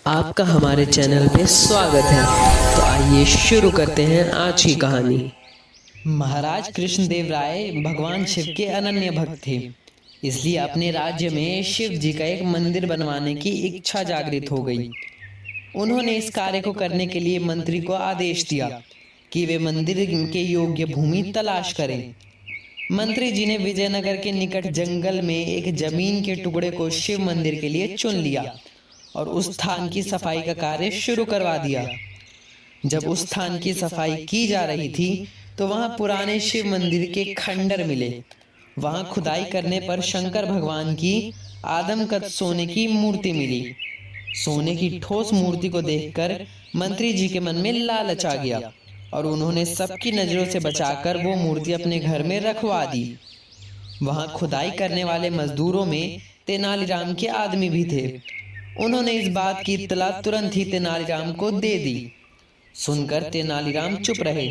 आपका हमारे चैनल पे स्वागत है। तो आइए शुरू करते हैं आज की कहानी। महाराज कृष्णदेव राय भगवान शिव के अनन्य भक्त थे, इसलिए अपने राज्य में शिव जी का एक मंदिर बनवाने की इच्छा जागृत हो गई। उन्होंने इस कार्य को करने के लिए मंत्री को आदेश दिया कि वे मंदिर के योग्य भूमि तलाश करें। मंत्री जी ने विजयनगर के निकट जंगल में एक जमीन के टुकड़े को शिव मंदिर के लिए चुन लिया और उस स्थान की सफाई का कार्य शुरू करवा दिया। जब उस स्थान की सफाई की जा रही थी तो वहां पुराने शिव मंदिर के खंडर मिले। वहां खुदाई करने पर शंकर भगवान की आदमकद सोने की मूर्ति मिली। सोने की ठोस मूर्ति को देखकर मंत्री जी के मन में लालच आ गया और उन्होंने सबकी नजरों से बचाकर वो मूर्ति अपने घर में रखवा दी। वहां खुदाई करने वाले मजदूरों में तेनालीराम के आदमी भी थे। उन्होंने इस बात की इत्तला तुरंत ही तेनालीराम को दे दी। सुनकर तेनालीराम चुप रहे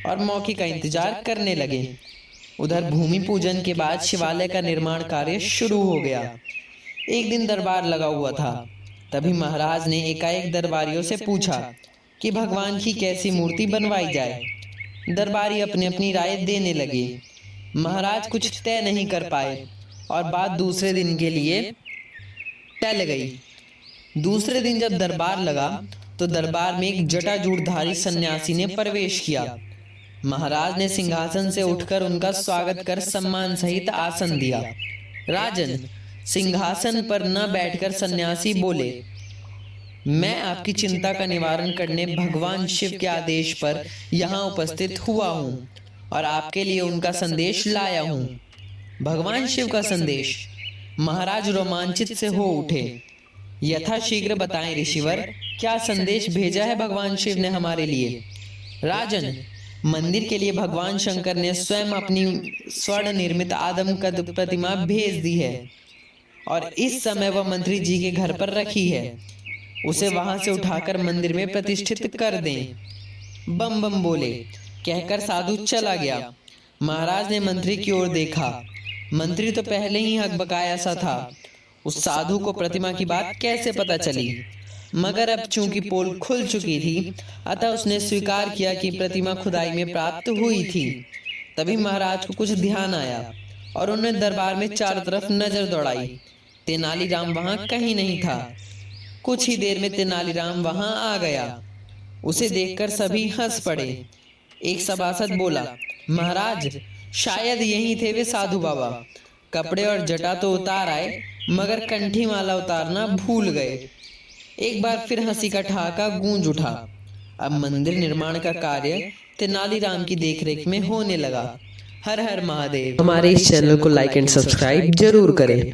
और मौके का इंतजार करने लगे। उधर भूमि पूजन के बाद शिवालय का निर्माण कार्य शुरू हो गया। एक दिन दरबार लगा हुआ था। तभी महाराज ने एकाएक दरबारियों से पूछा कि भगवान की कैसी मूर्ति बनवाई जाए। दरबारी अपनी अपनी राय देने लगे। महाराज कुछ तय नहीं कर पाए और बात दूसरे दिन के लिए टल गई। दूसरे दिन जब दरबार लगा तो दरबार में एक जटाजूटधारी सन्यासी ने प्रवेश किया। महाराज ने सिंहासन से उठकर उनका स्वागत कर सम्मान सहित आसन दिया। राजन, सिंहासन पर न बैठकर सन्यासी बोले, मैं आपकी चिंता का निवारण करने भगवान शिव के आदेश पर यहाँ उपस्थित हुआ हूँ और आपके लिए उनका संदेश लाया हूँ। भगवान शिव का संदेश? महाराज रोमांचित से हो उठे। यथाशीघ्र बताएं ऋषिवर, क्या संदेश भेजा है भगवान शिव ने हमारे लिए? राजन, मंदिर के लिए भगवान शंकर ने स्वयं अपनी स्वर्ण निर्मित आदमकद प्रतिमा भेज दी है और इस समय वह मंत्री जी के घर पर रखी है। उसे वहां से उठाकर मंदिर में प्रतिष्ठित कर दें। बम बम बोले कहकर साधु चला गया। महाराज ने मंत्री की ओर देखा। मंत्री तो पहले ही हकबकाया सा था। उस साधु को प्रतिमा की बात कैसे पता चली? मगर अब चूंकि पोल खुल चुकी थी, अतः उसने स्वीकार किया कि प्रतिमा खुदाई में प्राप्त हुई थी। तभी महाराज को कुछ ध्यान आया और उन्होंने दरबार में चारों तरफ नजर दौड़ाई। तेनालीराम वहां कहीं नहीं था। कुछ ही देर में तेनालीराम वहां आ गया। उसे देखकर सभी हंस पड़े। एक सभासद बोला, महाराज, शायद यही थे वे साधु बाबा। कपड़े और जटा तो उतार आए, मगर कंठी माला उतारना भूल गए। एक बार फिर हंसी का ठहाका गूंज उठा। अब मंदिर निर्माण का कार्य तेनालीराम की देखरेख में होने लगा। हर हर महादेव। हमारे इस चैनल को लाइक एंड सब्सक्राइब जरूर करें।